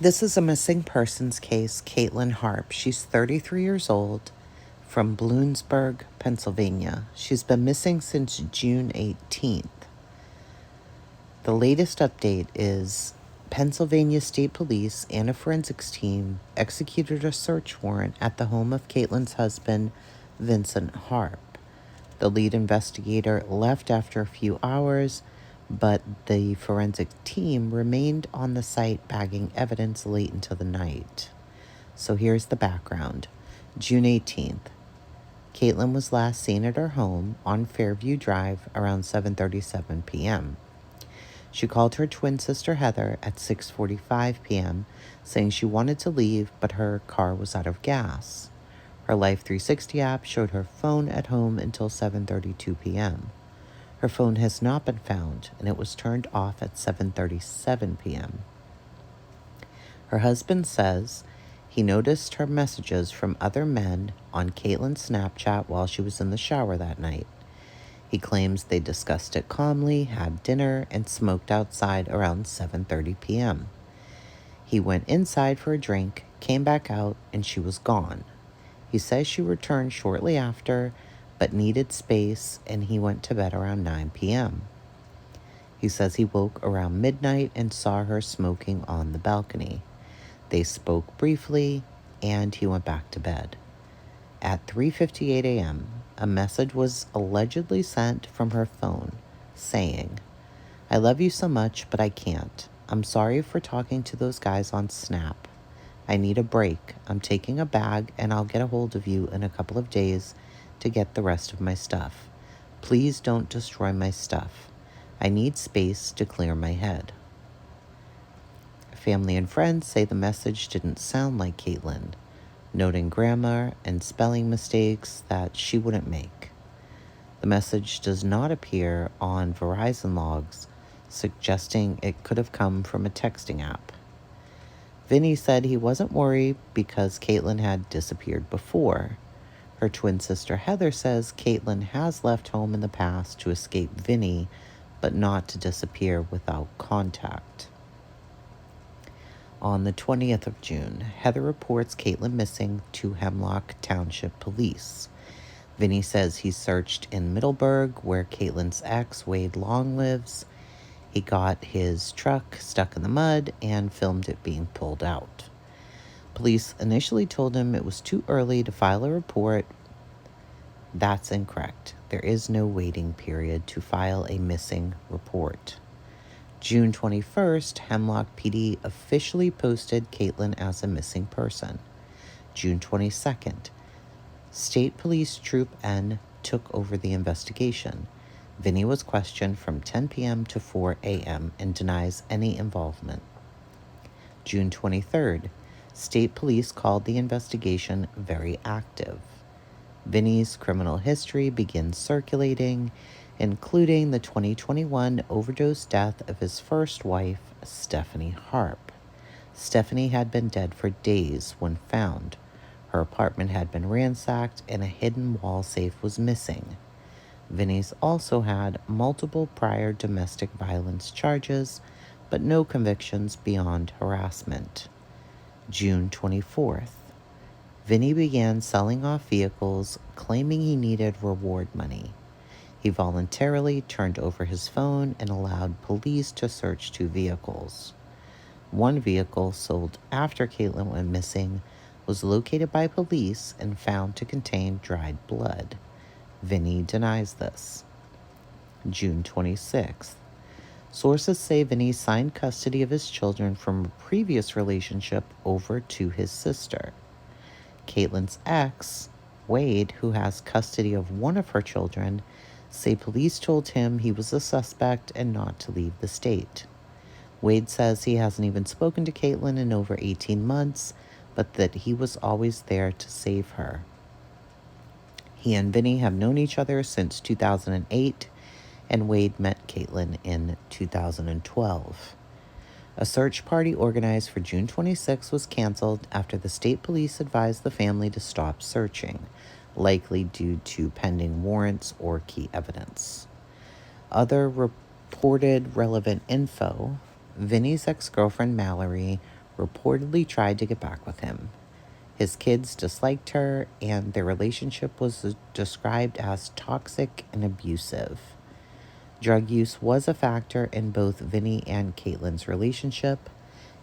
This is a missing persons case, Katlyn Harp. She's 33 years old from Bloomsburg, Pennsylvania. She's been missing since June 18th. The latest update is Pennsylvania State Police and a forensics team executed a search warrant at the home of Katlyn's husband, Vincent Harp. The lead investigator left after a few hours, but the forensic team remained on the site bagging evidence late into the night. So here's the background. June 18th. Katlyn was last seen at her home on Fairview Drive around 7:37 p.m. She called her twin sister Heather at 6:45 p.m., saying she wanted to leave, but her car was out of gas. Her Life 360 app showed her phone at home until 7:32 p.m. Her phone has not been found, and it was turned off at 7:37 p.m. Her husband says he noticed her messages from other men on Katlyn's Snapchat while she was in the shower that night. He claims they discussed it calmly, had dinner, and smoked outside around 7:30 p.m. He went inside for a drink, came back out, and she was gone. He says she returned shortly after, but needed space, and he went to bed around 9 p.m. He says he woke around midnight and saw her smoking on the balcony. They spoke briefly, and he went back to bed. At 3:58 a.m., a message was allegedly sent from her phone saying, "I love you so much, but I can't. I'm sorry for talking to those guys on Snap. I need a break. I'm taking a bag, and I'll get a hold of you in a couple of days to get the rest of my stuff. Please don't destroy my stuff. I need space to clear my head." Family and friends say the message didn't sound like Katlyn, noting grammar and spelling mistakes that she wouldn't make. The message does not appear on Verizon logs, suggesting it could have come from a texting app. Vinny said he wasn't worried because Katlyn had disappeared before. Her twin sister Heather says Katlyn has left home in the past to escape Vinny, but not to disappear without contact. On the 20th of June, Heather reports Katlyn missing to Hemlock Township Police. Vinny says he searched in Middleburg, where Katlyn's ex, Wade Long, lives. He got his truck stuck in the mud and filmed it being pulled out. Police initially told him it was too early to file a report. That's incorrect. There is no waiting period to file a missing report. June 21st, Hemlock PD officially posted Katlyn as a missing person. June 22nd, State Police Troop N took over the investigation. Vinny was questioned from 10 p.m. to 4 a.m. and denies any involvement. June 23rd, State Police called the investigation very active. Vinny's criminal history begins circulating, including the 2021 overdose death of his first wife, Stephanie Harp. Stephanie had been dead for days when found. Her apartment had been ransacked and a hidden wall safe was missing. Vinny's also had multiple prior domestic violence charges, but no convictions beyond harassment. June 24th. Vinny began selling off vehicles, claiming he needed reward money. He voluntarily turned over his phone and allowed police to search 2 vehicles. One vehicle, sold after Katlyn went missing, was located by police and found to contain dried blood. Vinny denies this. June 26th. Sources say Vinny signed custody of his children from a previous relationship over to his sister. Katlyn's ex, Wade, who has custody of one of her children, say police told him he was a suspect and not to leave the state. Wade says he hasn't even spoken to Katlyn in over 18 months, but that he was always there to save her. He and Vinny have known each other since 2008, and Wade met Katlyn in 2012. A search party organized for June 26 was canceled after the state police advised the family to stop searching, likely due to pending warrants or key evidence. Other reported relevant info: Vinny's ex-girlfriend Mallory reportedly tried to get back with him. His kids disliked her, and their relationship was described as toxic and abusive. Drug use was a factor in both Vinny and Katlyn's relationship.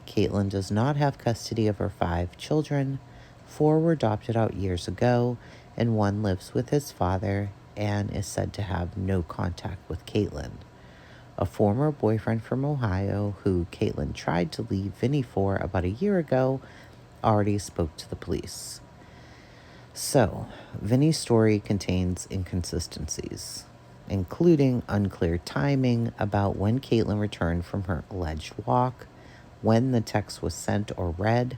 Katlyn does not have custody of her 5 children. 4 were adopted out years ago, and 1 lives with his father and is said to have no contact with Katlyn. A former boyfriend from Ohio, who Katlyn tried to leave Vinny for about a year ago, already spoke to the police. So, Vinny's story contains inconsistencies, including unclear timing about when Katlyn returned from her alleged walk, when the text was sent or read,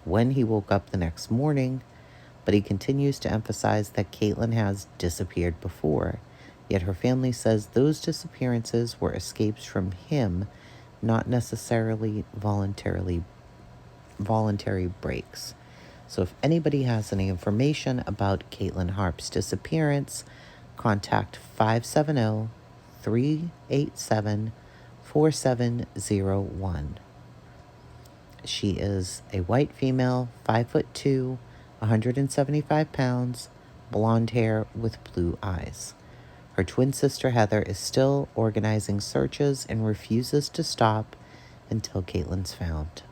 when he woke up the next morning, but he continues to emphasize that Katlyn has disappeared before, yet her family says those disappearances were escapes from him, not necessarily voluntary breaks. So if anybody has any information about Katlyn Harp's disappearance, contact 570-387-4701. She is a white female, 5'2", 175 pounds, blonde hair with blue eyes. Her twin sister Heather is still organizing searches and refuses to stop until Katlyn's found.